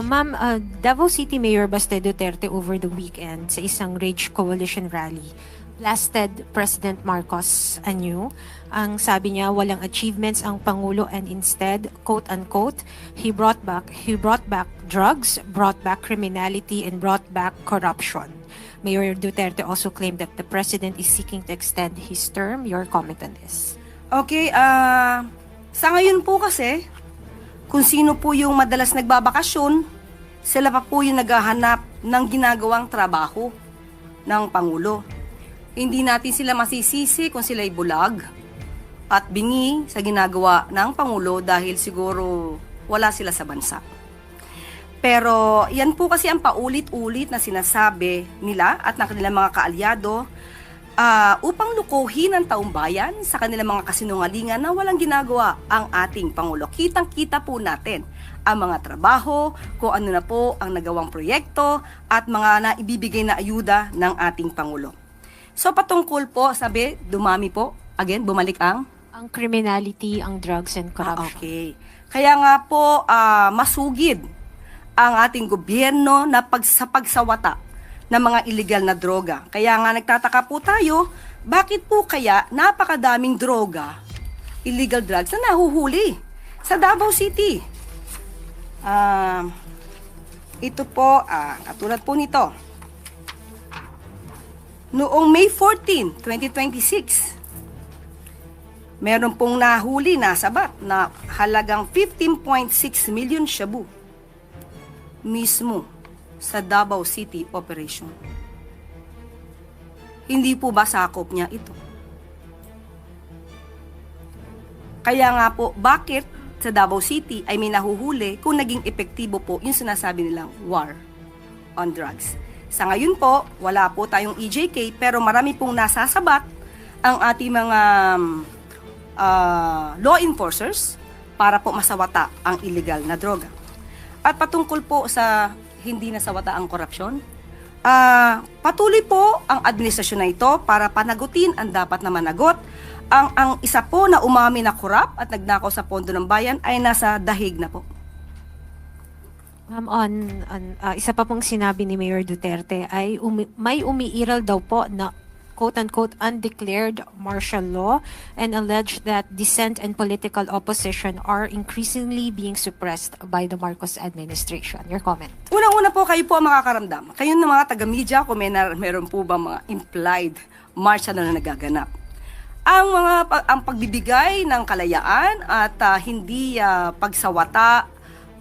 Ma'am, Davao City Mayor Baste Duterte over the weekend sa isang Rage Coalition rally blasted President Marcos anew. Ang sabi niya, walang achievements ang Pangulo and instead, quote-unquote, he brought back drugs, brought back criminality, and brought back corruption. Mayor Duterte also claimed that the President is seeking to extend his term. Your comment on this? Okay, sa ngayon po kasi, kung sino po yung madalas nagbabakasyon, sila pa po yung naghahanap ng ginagawang trabaho ng Pangulo. Hindi natin sila masisisi kung sila'y bulag at bingi sa ginagawa ng Pangulo dahil siguro wala sila sa bansa. Pero yan po kasi ang paulit-ulit na sinasabi nila at ng kanilang mga kaalyado upang lukuhin ang taong bayan sa kanilang mga kasinungalingan na walang ginagawa ang ating Pangulo. Kitang-kita po natin ang mga trabaho, kung ano na po ang nagawang proyekto at mga naibibigay na ayuda ng ating Pangulo. So patungkol po, sabi, dumami po, again, bumalik ang? Ang criminality, ang drugs and corruption. Okay. Kaya nga po, masugid ang ating gobyerno na sa pagsawata ng mga illegal na droga. Kaya nga nagtataka po tayo, bakit po kaya napakadaming droga, illegal drugs na nahuhuli sa Davao City? Ito po, katulad po nito. Noong May 14, 2026, meron pong nahuli na sabat na halagang 15.6 million shabu mismo sa Davao City operation. Hindi po ba sakop niya ito? Kaya nga po, bakit sa Davao City ay may nahuhuli kung naging epektibo po yung sinasabi nilang war on drugs? Sa ngayon po, wala po tayong EJK pero marami pong nasasabat ang ating mga law enforcers para po masawata ang illegal na droga. At patungkol po sa hindi nasawata ang korupsyon, patuloy po ang administrasyon na ito para panagutin ang dapat na managot. Ang isa po na umami na korap at nagnakaw sa pondo ng bayan ay nasa dahig na po. Ma'am, isa pa pong sinabi ni Mayor Duterte ay may umiiral daw po na quote-unquote undeclared martial law and alleged that dissent and political opposition are increasingly being suppressed by the Marcos administration. Your comment? Unang-una po, kayo po ang makakaramdam. Kayo ng mga taga-media, kung meron po ba mga implied martial law na nagaganap. Ang pagbibigay ng kalayaan at hindi pagsawata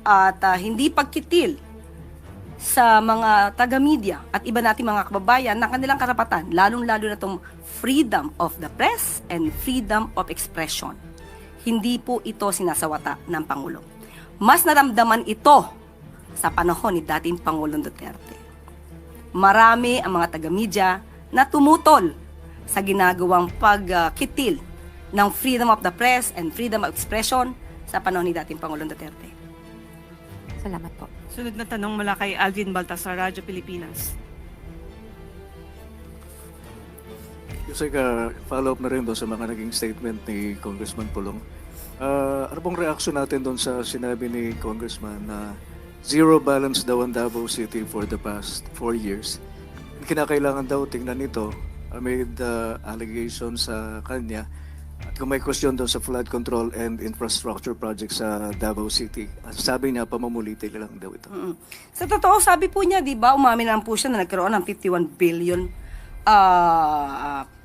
at hindi pagkitil sa mga taga-media at iba nating mga kababayan ng kanilang karapatan, lalong-lalo na itong freedom of the press and freedom of expression. Hindi po ito sinasawata ng Pangulo. Mas naramdaman ito sa panahon ni dating Pangulong Duterte. Marami ang mga taga-media na tumutol sa ginagawang pagkitil ng freedom of the press and freedom of expression sa panahon ni dating Pangulong Duterte. Salamat po. Sunod na tanong mula kay Alvin Baltasar, Radyo Pilipinas. Kasi follow-up na rin doon sa mga naging statement ni Congressman Pulong. Ano pong reaction natin doon sa sinabi ni Congressman na zero balance daw ang Davao City for the past 4 years? Kinakailangan daw tingnan ito amid allegations sa kanya. At kung may question daw sa flood control and infrastructure projects sa Davao City, sabi niya, pamamuliti lang daw ito. Sa totoo, sabi po niya, di ba, umamin lang po siya na nagkaroon ng 51 billion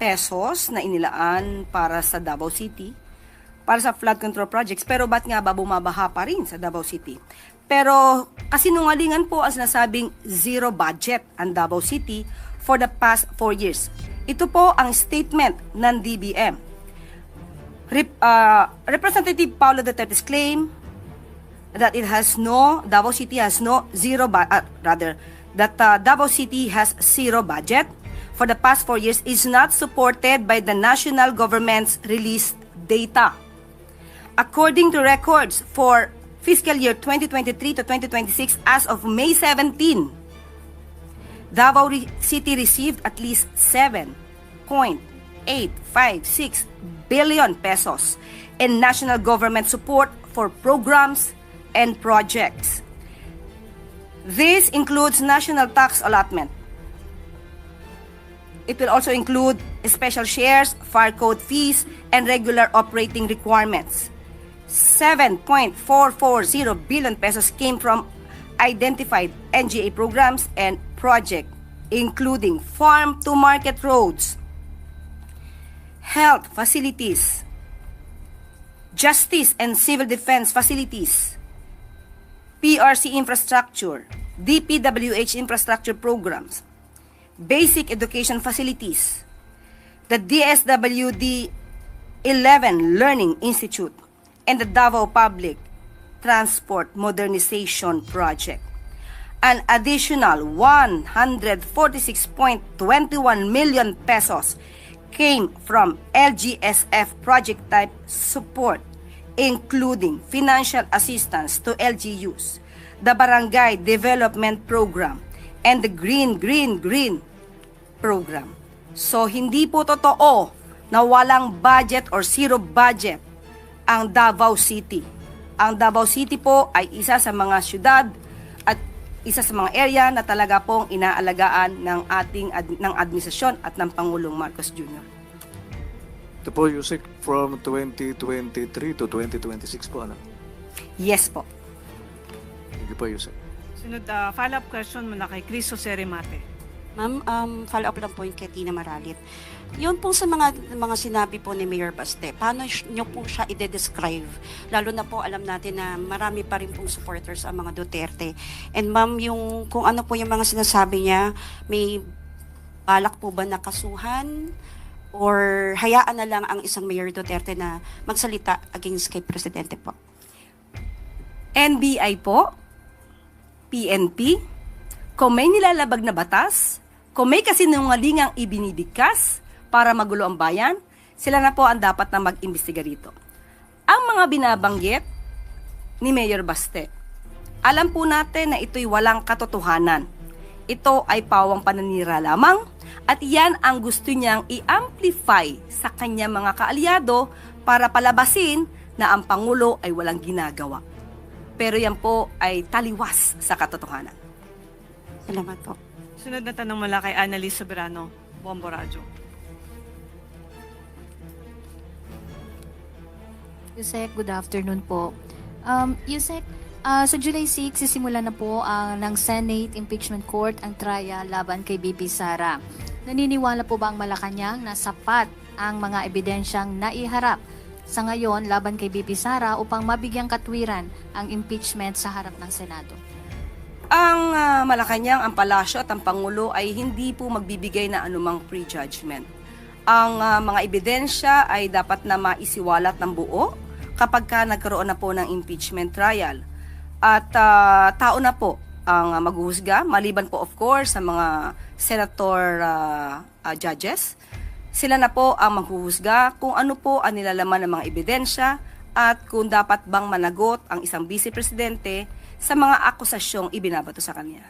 pesos na inilaan para sa Davao City, para sa flood control projects. Pero ba't nga ba bumabaha pa rin sa Davao City? Pero kasinungalingan po ang sinasabing zero budget ang Davao City for the past 4 years. Ito po ang statement ng DBM. Representative Paulo Duterte's claim that Davao City has Davao City has zero budget for the past 4 years is not supported by the national government's released data. According to records for fiscal year 2023 to 2026 as of May 17, Davao City received at least 7.856 billion pesos in national government support for programs and projects. This includes national tax allotment. It will also include special shares, fire code fees, and regular operating requirements. 7.440 billion pesos came from identified NGA programs and projects, including farm-to-market roads, health facilities, justice and civil defense facilities, PRC infrastructure, DPWH infrastructure programs, basic education facilities, the DSWD 11 Learning Institute, and the Davao Public Transport Modernization Project. An additional 146.21 million pesos came from LGSF project type support, including financial assistance to LGUs, the Barangay Development Program, and the Green Program. So, hindi po totoo na walang budget or zero budget ang Davao City. Ang Davao City po ay isa sa mga syudad at isa sa mga area na talaga pong inaalagaan ng ng administrasyon at ng Pangulong Marcos Jr. Ito po, Yusek, from 2023 to 2026 po, ano? Yes po. Hindi po, Yusek. Sunod, follow-up question mula kay Chris Jose Remate. Ma'am, follow-up lang po yung kay Tina Maralit. Yun po sa mga sinabi po ni Mayor Baste, paano nyo po siya i-describe? Lalo na po alam natin na marami pa rin pong supporters ang mga Duterte. And ma'am, yung, kung ano po yung mga sinasabi niya, may balak po ba na kasuhan? Or hayaan na lang ang isang Mayor Duterte na magsalita against kay Presidente po? NBI po, PNP, kung may nilalabag na batas, kung may kasinungalingang ibinibigkas para magulo ang bayan, sila na po ang dapat na mag-imbestiga rito. Ang mga binabanggit ni Mayor Baste, alam po natin na ito'y walang katotohanan. Ito ay pawang pananira lamang at yan ang gusto niyang i-amplify sa kanya mga kaalyado para palabasin na ang Pangulo ay walang ginagawa. Pero yan po ay taliwas sa katotohanan. Salamat po. Sunod na tanong mula kay Annalise Soberano, Bombo Radyo. Yusek, good afternoon po. Yusek, sa July 6, sisimula na po ng Senate Impeachment Court ang trial laban kay BP Sara. Naniniwala po ba ang Malacanang na sapat ang mga ebidensyang naiharap sa ngayon laban kay BP Sara upang mabigyang katwiran ang impeachment sa harap ng Senado? Ang Malacanang, ang palasyo at ang Pangulo ay hindi po magbibigay na anumang prejudgment. Ang mga ebidensya ay dapat na maisiwalat ng buo kapag ka nagkaroon na po ng impeachment trial. At tao na po ang maghuhusga, maliban po of course sa mga senator judges. Sila na po ang maghuhusga kung ano po ang nilalaman ng mga ebidensya at kung dapat bang managot ang isang vice-presidente sa mga akusasyong ibinabato sa kanya.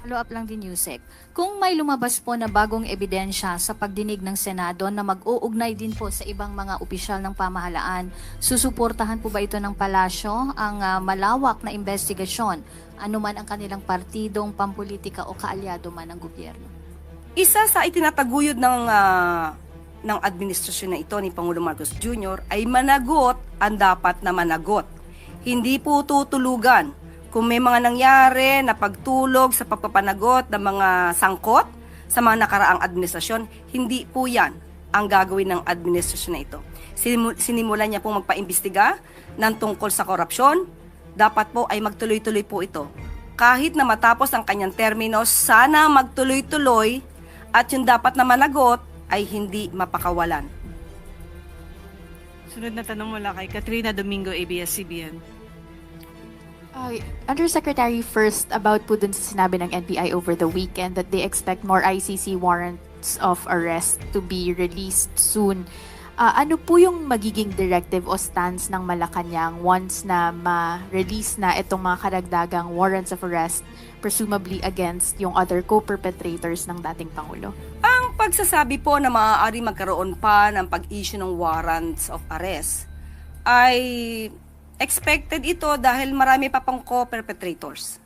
Follow up lang din, Yusek. Kung may lumabas po na bagong ebidensya sa pagdinig ng Senado na mag-uugnay din po sa ibang mga opisyal ng pamahalaan, susuportahan po ba ito ng palasyo ang malawak na investigasyon, anuman ang kanilang partidong, pampolitika o kaalyado man ng gobyerno? Isa sa itinataguyod ng administrasyon na ito ni Pangulong Marcos Jr. ay managot ang dapat na managot. Hindi po tutulugan kung may mga nangyari na pagtulog sa pagpapanagot ng mga sangkot sa mga nakaraang administrasyon. Hindi po yan ang gagawin ng administrasyon na ito. Sinimulan niya pong magpaimbestiga ng tungkol sa korupsyon. Dapat po ay magtuloy-tuloy po ito. Kahit na matapos ang kanyang termino, sana magtuloy-tuloy at yung dapat na managot ay hindi mapakawalan. Sunod na tanong mula kay Katrina Domingo, ABS-CBN. Undersecretary, first about po dun sa sinabi ng NBI over the weekend that they expect more ICC warrants of arrest to be released soon. Ano po yung magiging directive o stance ng Malacanang once na ma-release na itong mga karagdagang warrants of arrest, presumably against yung other co-perpetrators ng dating Pangulo? Ang pagsasabi po na maaari magkaroon pa ng pag-issue ng warrants of arrest ay expected ito dahil marami pa pang co-perpetrators.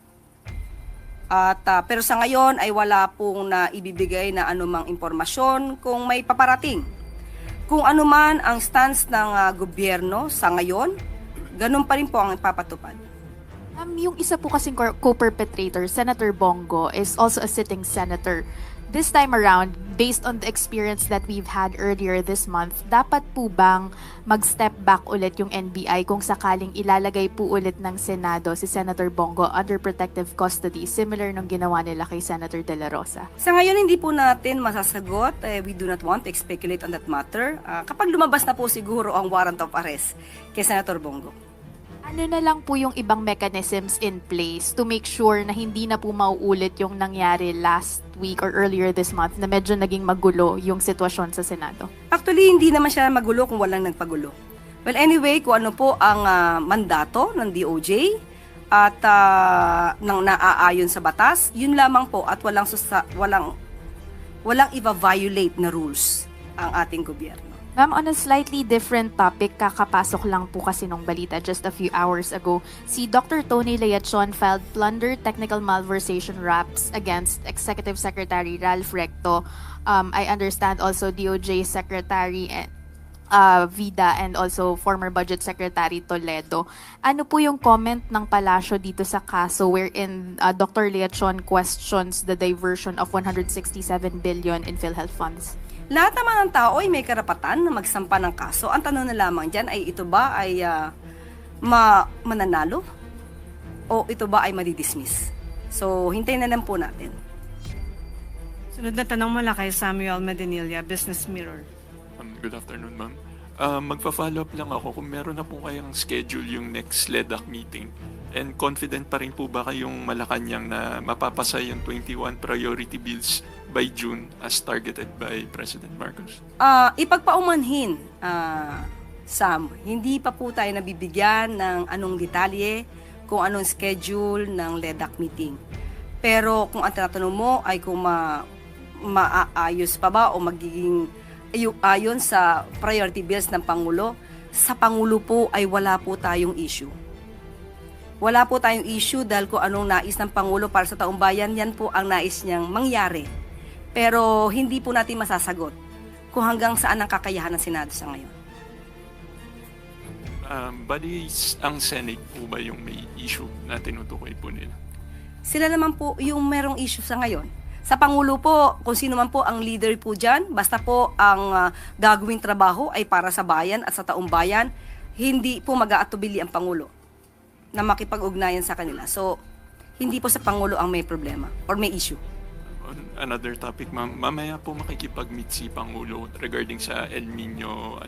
At pero sa ngayon ay wala pong na ibibigay na anumang impormasyon kung may paparating. Kung ano man ang stance ng gobyerno sa ngayon, ganun pa rin po ang ipapatupad. Yung isa po kasing co-perpetrator, Senator Bongo, is also a sitting senator. This time around, based on the experience that we've had earlier this month, dapat po bang mag-step back ulit yung NBI kung sakaling ilalagay po ulit ng Senado si Senator Bongo under protective custody, similar nung ginawa nila kay Senator De La Rosa? Sa ngayon, hindi po natin masasagot. We do not want to speculate on that matter. Kapag lumabas na po siguro ang warrant of arrest kay Senator Bongo. Ano na lang po yung ibang mechanisms in place to make sure na hindi na po mauulit yung nangyari last week or earlier this month na medyo naging magulo yung sitwasyon sa Senado? Actually, hindi naman siya magulo kung walang nagpagulo. Well, anyway, kung ano po ang mandato ng DOJ at nang naaayon sa batas, yun lamang po at walang i-violate na rules ang ating gobyerno. Ma'am, on a slightly different topic, kakapasok lang po kasi nung balita just a few hours ago. Si Dr. Tony Leachon filed plunder technical malversation raps against Executive Secretary Ralph Recto. I understand also DOJ Secretary Vida and also former Budget Secretary Toledo. Ano po yung comment ng palasyo dito sa kaso wherein Dr. Leachon questions the diversion of 167 billion in PhilHealth funds? Lahat naman ng tao ay may karapatan na magsampa ng kaso. Ang tanong na lamang dyan ay ito ba ay mananalo o ito ba ay madidismiss? So, hintayin na lang po natin. Sunod na tanong mula kay Samuel Medinilla, Business Mirror. Good afternoon, ma'am. Magpa-follow up lang ako kung meron na po kayang schedule yung next LEDAC meeting. And confident pa rin po ba kayong Malacanang na mapapasa yung 21 priority bills by June as targeted by President Marcos? Ipagpaumanhin, Sam, hindi pa po tayo nabibigyan ng anong detalye kung anong schedule ng LEDAC meeting. Pero kung ang tinatanong mo ay kung maaayos pa ba o magiging ayon sa priority bills ng Pangulo, sa Pangulo po ay wala po tayong issue. Wala po tayong issue dahil kung anong nais ng Pangulo para sa taong bayan, yan po ang nais niyang mangyari. Pero hindi po natin masasagot kung hanggang saan ang kakayahan ng Senado sa ngayon. Bali, ang Senate po ba yung may issue na tinutukoy po nila? Sila naman po yung merong issue sa ngayon. Sa Pangulo po, kung sino man po ang leader po dyan, basta po ang gagawing trabaho ay para sa bayan at sa taong bayan, hindi po mag-aatubili ang Pangulo na makipag-ugnayan sa kanila. So, hindi po sa Pangulo ang may problema or may issue. On another topic, ma'am, mamaya po makikipag-meet si Pangulo regarding sa El Nino,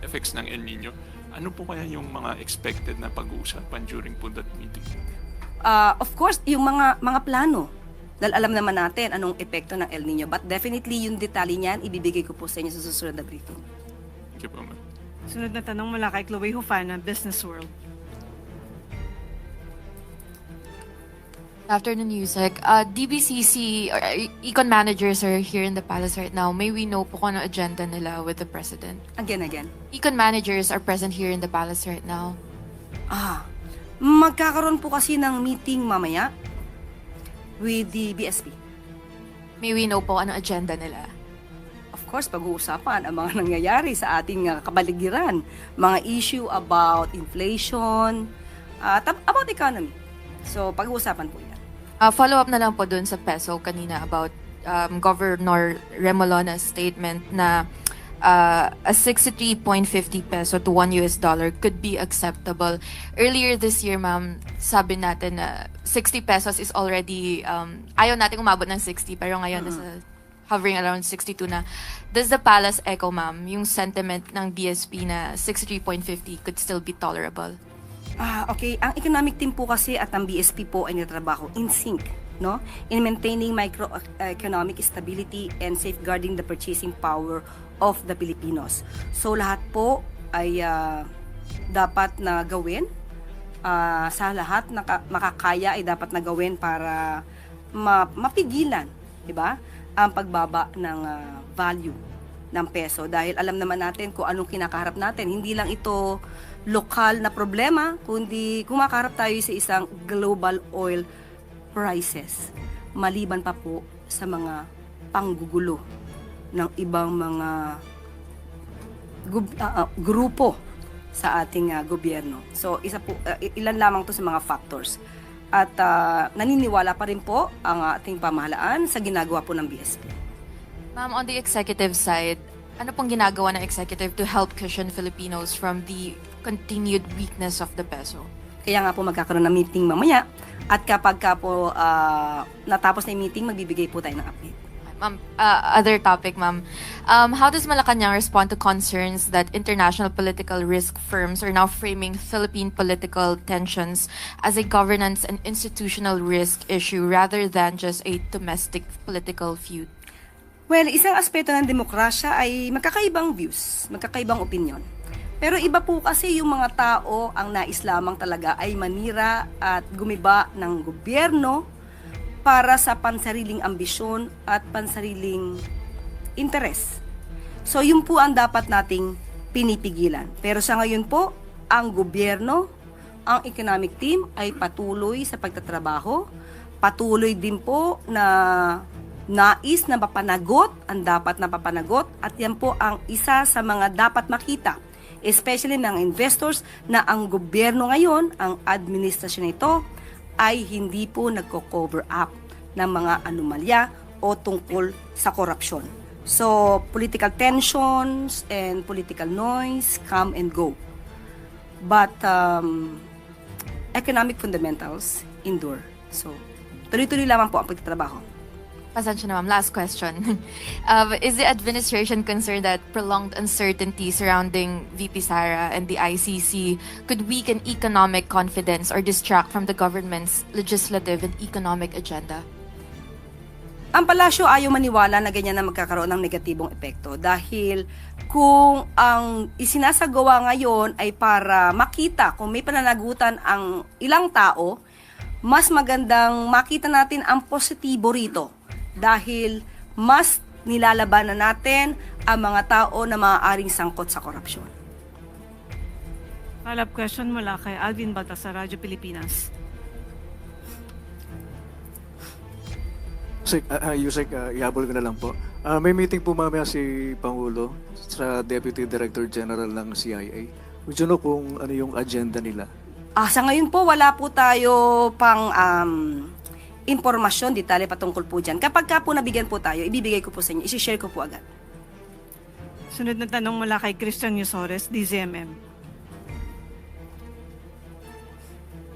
effects ng El Nino. Ano po kaya yung mga expected na pag-uusapan during po that meeting? Of course, yung mga plano. Dahil alam naman natin anong epekto ng El Nino. But definitely, yung detalye niyan, ibibigay ko po sa inyo sa susunod na briefing. Thank you po, ma'am. Sunod na tanong mula kay Chloe Hufana, Business World. Afternoon, Yusek. DBCC or econ managers are here in the palace right now. May we know po kung ano agenda nila with the president? Again. Econ managers are present here in the palace right now. Magkakaroon po kasi ng meeting mamaya with the BSP. May we know po ano agenda nila? Of course, pag-uusapan ang mga nangyayari sa ating kabaligiran. Mga issue about inflation, about economy. So, pag-uusapan po yan. Follow up na lang po dun sa peso kanina about Governor Remolona's statement na a 63.50 peso to $1 could be acceptable. Earlier this year, ma'am, sabi natin na 60 pesos is already, ayaw natin umabot ng 60, pero ngayon nasa hovering around 62 na. Does the palace echo, ma'am, yung sentiment ng BSP na 63.50 could still be tolerable? Okay. Ang economic team po kasi at ang BSP po ay nagtrabaho in sync, no? In maintaining microeconomic stability and safeguarding the purchasing power of the Filipinos. So lahat po ay dapat na gawin. Sa lahat na makakaya ay dapat na gawin para mapigilan, di ba? Ang pagbaba ng value ng peso dahil alam naman natin kung anong kinakaharap natin. Hindi lang ito lokal na problema, kundi kumakaharap tayo sa isang global oil prices, maliban pa po sa mga panggugulo ng ibang mga grupo sa ating gobyerno. So ilan lamang to sa mga factors. At naniniwala pa rin po ang ating pamahalaan sa ginagawa po ng BSP. Ma'am, on the executive side, ano pong ginagawa ng executive to help cushion Filipinos from the continued weakness of the peso? Kaya nga po magkakaroon ng meeting mamaya at kapag ka po natapos na yung meeting, magbibigay po tayo ng update. Ma'am, other topic, ma'am. How does Malacanang respond to concerns that international political risk firms are now framing Philippine political tensions as a governance and institutional risk issue rather than just a domestic political feud? Well, isang aspeto ng demokrasya ay magkakaibang views, magkakaibang opinion. Pero iba po kasi yung mga tao ang nais lamang talaga ay manira at gumiba ng gobyerno para sa pansariling ambisyon at pansariling interes. So yun po ang dapat nating pinipigilan. Pero sa ngayon po, ang gobyerno, ang economic team ay patuloy sa pagtatrabaho, patuloy din po na nais na mapanagot ang dapat na papanagot at yan po ang isa sa mga dapat makita, especially ng investors na ang gobyerno ngayon, ang administrasyon ito, ay hindi po nagko-cover up ng mga anomalya o tungkol sa korupsyon. So, political tensions and political noise come and go. But economic fundamentals endure. So, tuloy-tuloy lamang po ang pagtatrabaho. Pasensya na, ma'am. Last question. Is the administration concerned that prolonged uncertainty surrounding VP Sara and the ICC could weaken economic confidence or distract from the government's legislative and economic agenda? Ang palasyo ayaw maniwala na ganyan na magkakaroon ng negatibong epekto dahil kung ang isinasagawa ngayon ay para makita kung may pananagutan ang ilang tao, mas magandang makita natin ang positibo rito dahil mas nilalabanan natin ang mga tao na maaaring sangkot sa korupsyon. Follow-up question mula kay Alvin Baltasar, Radyo Pilipinas. Yusek, ihabol ko na lang po. May meeting po mamaya si Pangulo sa Deputy Director General ng CIA. Would you know kung ano yung agenda nila? Sa ngayon po, wala po tayo pang impormasyon, detalye patungkol po dyan. Kapag ka po nabigyan po tayo, ibibigay ko po sa inyo, isi-share ko po agad. Sunod na tanong mula kay Christian Yusores, DZMM.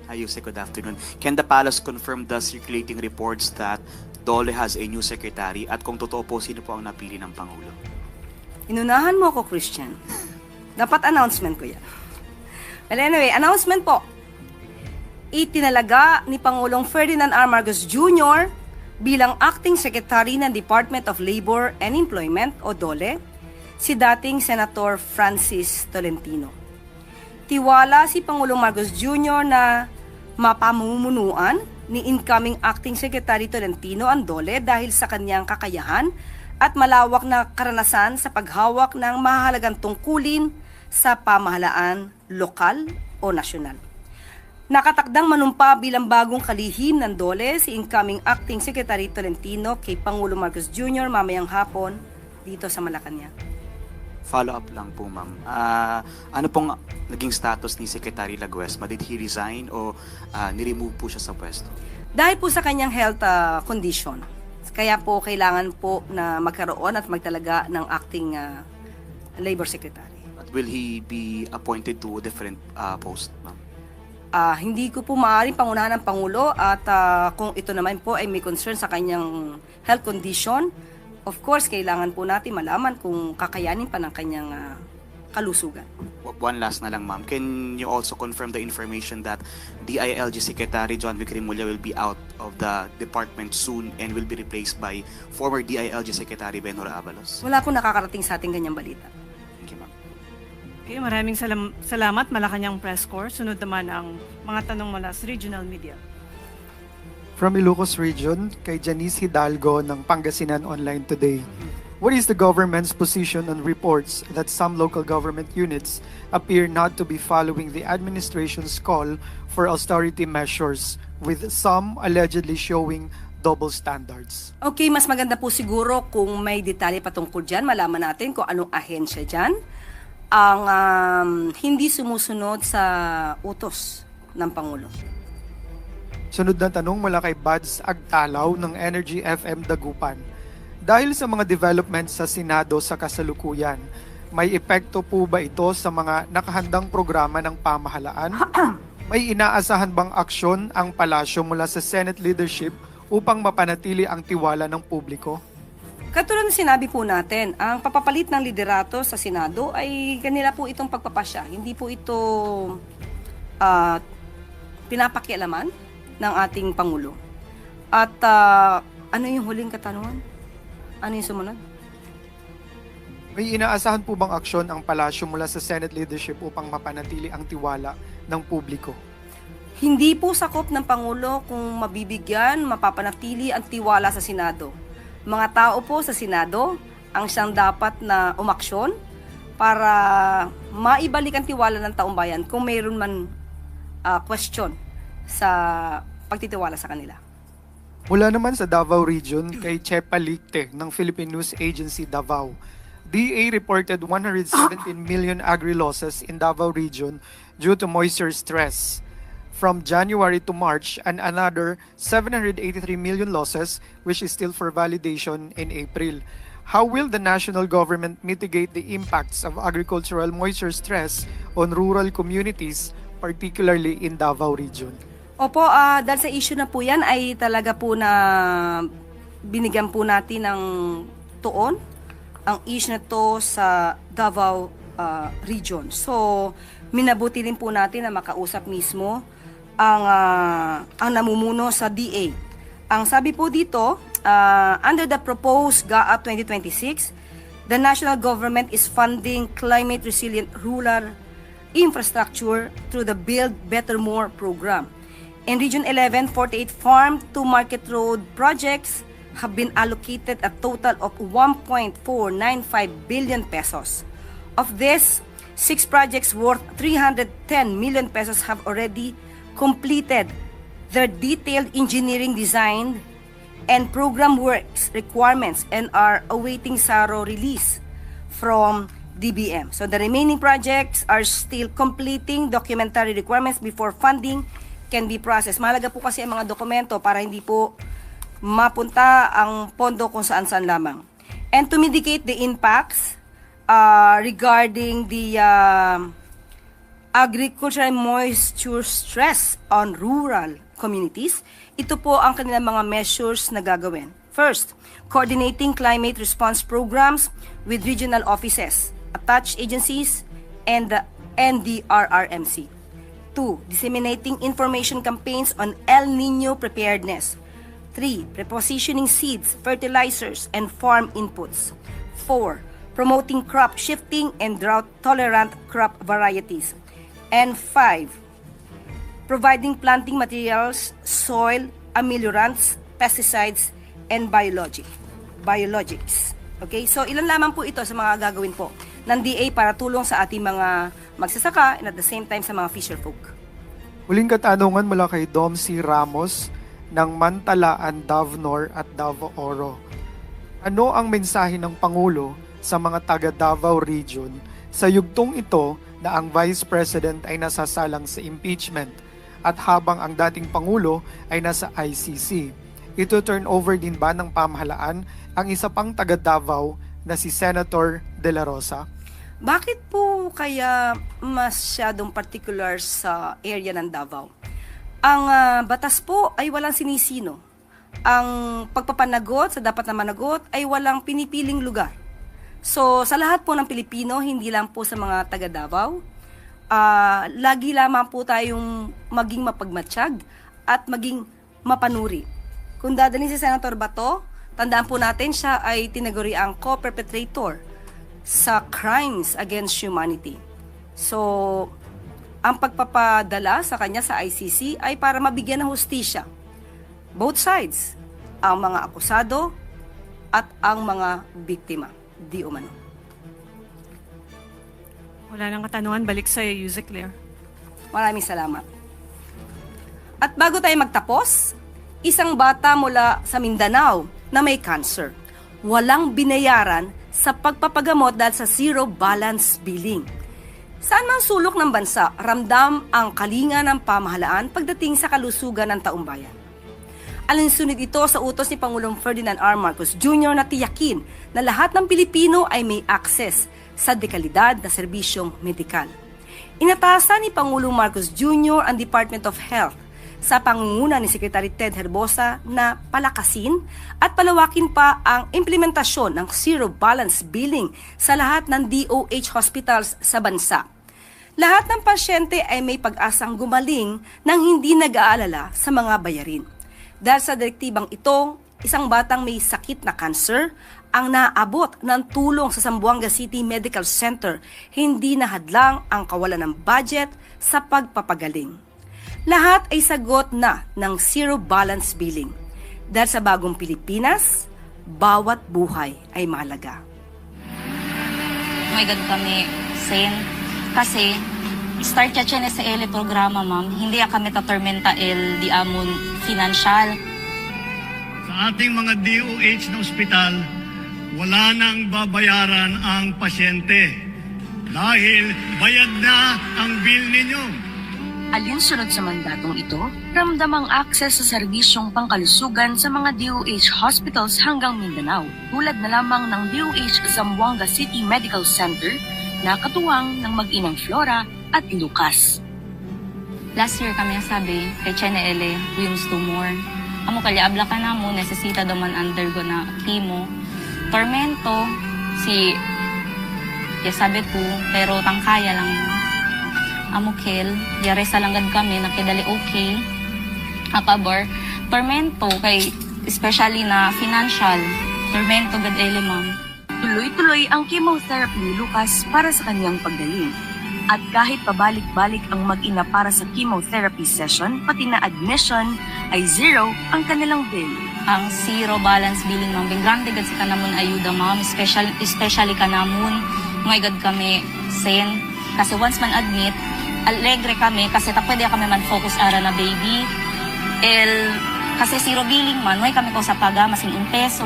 Hi, Yusek. Good afternoon. Can the Palace confirm the circulating reports that Dole has a new secretary at kung totoo po, sino po ang napili ng Pangulo? Inunahan mo ako, Christian. Dapat announcement ko yan. Well, anyway, announcement po. Itinalaga ni Pangulong Ferdinand R. Marcos Jr. bilang Acting Secretary ng Department of Labor and Employment o DOLE, si dating Senator Francis Tolentino. Tiwala si Pangulong Marcos Jr. na mapamumunuan ni incoming Acting Secretary Tolentino ang DOLE dahil sa kanyang kakayahan at malawak na karanasan sa paghawak ng mahalagang tungkulin sa pamahalaan lokal o nasyonal. Nakatakdang manumpa bilang bagong kalihim ng DOLE si incoming Acting Secretary Tolentino kay Pangulong Marcos Jr. mamayang hapon dito sa Malacanang. Follow-up lang po, ma'am. Ano pong naging status ni Secretary Laguesma? Did he resign o niremove po siya sa pwesto? Dahil po sa kanyang health condition, kaya po kailangan po na magkaroon at magtalaga ng Acting Labor Secretary. But will he be appointed to a different post, ma'am? Hindi ko po maaaring pangunahan ng Pangulo at kung ito naman po ay may concern sa kanyang health condition, of course, kailangan po natin malaman kung kakayanin pa ng kanyang kalusugan. One last na lang, ma'am. Can you also confirm the information that DILG Secretary John Vic Remulla will be out of the department soon and will be replaced by former DILG Secretary Benhur Avalos? Wala po nakakarating sa ating ganyang balita. Thank you, ma'am. Okay, maraming salamat. Malacanang Press Corps. Sunod naman ang mga tanong mula sa regional media. From Ilocos Region, kay Janice Hidalgo ng Pangasinan Online Today. What is the government's position on reports that some local government units appear not to be following the administration's call for austerity measures with some allegedly showing double standards? Okay, mas maganda po siguro kung may detalye patungkol dyan, malaman natin kung anong ahensya dyan ang hindi sumusunod sa utos ng Pangulo. Sunod na tanong mula kay Buds Agtalaw ng Energy FM Dagupan. Dahil sa mga developments sa Senado sa kasalukuyan, may epekto po ba ito sa mga nakahandang programa ng pamahalaan? May inaasahan bang aksyon ang palasyo mula sa Senate leadership upang mapanatili ang tiwala ng publiko? Katulad ng sinabi po natin, ang papapalit ng liderato sa Senado ay kanila po itong pagpapasya. Hindi po ito pinapakialaman ng ating Pangulo. At ano yung huling katanungan? Ano yung sumunod? May inaasahan po bang aksyon ang palasyo mula sa Senate leadership upang mapanatili ang tiwala ng publiko? Hindi po sakop ng Pangulo kung mabibigyan, mapapanatili ang tiwala sa Senado. Mga tao po sa Senado ang siyang dapat na umaksyon para maibalik ang tiwala ng taong bayan kung mayroon man question sa pagtitiwala sa kanila. Mula naman sa Davao Region kay Chepa Licte ng Philippine News Agency Davao. DA reported 117 million agri-losses in Davao Region due to moisture stress. From January to March, and another 783 million losses, which is still for validation in April. How will the national government mitigate the impacts of agricultural moisture stress on rural communities, particularly in Davao Region? Opo, dahil sa issue na po yan ay talaga po na binigyan po natin ng tuon ang issue na to sa Davao Region. So, minabuti rin po natin na makausap mismo ang namumuno sa DA. Ang sabi po dito, under the proposed GAA 2026, the national government is funding climate resilient rural infrastructure through the Build Better More program. In Region 11, 48 farm to market road projects have been allocated a total of 1.495 billion pesos. Of this, 6 projects worth 310 million pesos have already completed their detailed engineering design and program works requirements and are awaiting SARO release from DBM. So the remaining projects are still completing documentary requirements before funding can be processed. Mahalaga po kasi ang mga dokumento para hindi po mapunta ang pondo kung saan-saan lamang. And to mitigate the impacts regarding the agricultural moisture stress on rural communities, ito po ang kanilang mga measures na gagawin. First, coordinating climate response programs with regional offices, attached agencies, and the NDRRMC. 2. Disseminating information campaigns on El Nino preparedness. 3. Repositioning seeds, fertilizers, and farm inputs. 4. Promoting crop shifting and drought-tolerant crop varieties. And 5. Providing planting materials, soil, ameliorants, pesticides, and biologics. Okay? So, ilan lamang po ito sa mga gagawin po ng DA para tulong sa ating mga magsasaka and at the same time sa mga fisherfolk. Huling katanungan mula kay Dom C. Ramos ng Mantalaan, Davnor at Davao Oro. Ano ang mensahe ng Pangulo sa mga taga Davao Region sa yugtong ito na ang Vice President ay nasasalang sa impeachment at habang ang dating Pangulo ay nasa ICC? Ito turn over din ba ng pamahalaan ang isa pang taga Davao na si Senator De La Rosa? Bakit po kaya masyadong particular sa area ng Davao? Ang batas po ay walang sinisino. Ang pagpapanagot sa dapat na managot ay walang pinipiling lugar. So, sa lahat po ng Pilipino, hindi lang po sa mga taga Davao, lagi lamang po tayong maging mapagmatsyag at maging mapanuri. Kung dadalhin si Senator Bato, tandaan po natin siya ay tinaguri ang co-perpetrator sa crimes against humanity. So, ang pagpapadala sa kanya sa ICC ay para mabigyan ng hustisya. Both sides, ang mga akusado at ang mga biktima. Di umano. Wala nang katanungan, balik sa Yusek Claire. Maraming salamat. At bago tayo magtapos, isang bata mula sa Mindanao na may cancer. Walang binayaran sa pagpapagamot dahil sa zero balance billing. Saan mang sulok ng bansa, ramdam ang kalinga ng pamahalaan pagdating sa kalusugan ng taumbayan. Alinsunod ito sa utos ni Pangulong Ferdinand R. Marcos Jr. na tiyakin na lahat ng Pilipino ay may access sa dekalidad na serbisyong medikal. Inatasan ni Pangulong Marcos Jr. ang Department of Health sa pangunguna ni Secretary Ted Herbosa na palakasin at palawakin pa ang implementasyon ng zero balance billing sa lahat ng DOH hospitals sa bansa. Lahat ng pasyente ay may pag-asang gumaling nang hindi nag-aalala sa mga bayarin. Dahil sa direktibang ito, isang batang may sakit na cancer ang naabot ng tulong sa Zamboanga City Medical Center, hindi nahadlang ang kawalan ng budget sa pagpapagaling. Lahat ay sagot na ng zero balance billing. Dahil sa bagong Pilipinas, bawat buhay ay mahalaga. May God kami, Sen. Kasi, start ya siya sa ele programa, ma'am. Hindi kami tatormenta di amon financial. Sa ating mga DOH na ospital, wala nang babayaran ang pasyente dahil bayad na ang bill ninyo. Alinsunod sa mandatong ito, ramdam ang akses sa serbisyong pangkalusugan sa mga DOH hospitals hanggang Mindanao, tulad na lamang ng DOH Zamboanga City Medical Center na katuwang ng mag-inang Flora at Lucas. Last year kami sabi, kay Chene Ele, Wilms tumor. Amo kaya abla ka na mo, necesita daw man undergo na chemo. Tormento, sabi ko, pero tangkaya lang mo. Amukel, yare sa langgad kami, nakidali okay. Akabor, tormento, kay especially na financial, tormento gad ele, ma'am. Tuloy-tuloy ang chemotherapy ni Lucas para sa kanyang paggaling. At kahit pabalik-balik ang mag-ina para sa chemotherapy session, pati na admission, ay zero ang kanilang bill. Ang zero balance billing, ma'am, bigante gad sa kanamon ayuda, ma'am, especially kanamon, ngay gad kami, Sen. Kasi once man admit, alegre kami kasi pwede kami man focus ara na baby. Kasi zero billing man, may kami ko sa paga, masing 1 peso.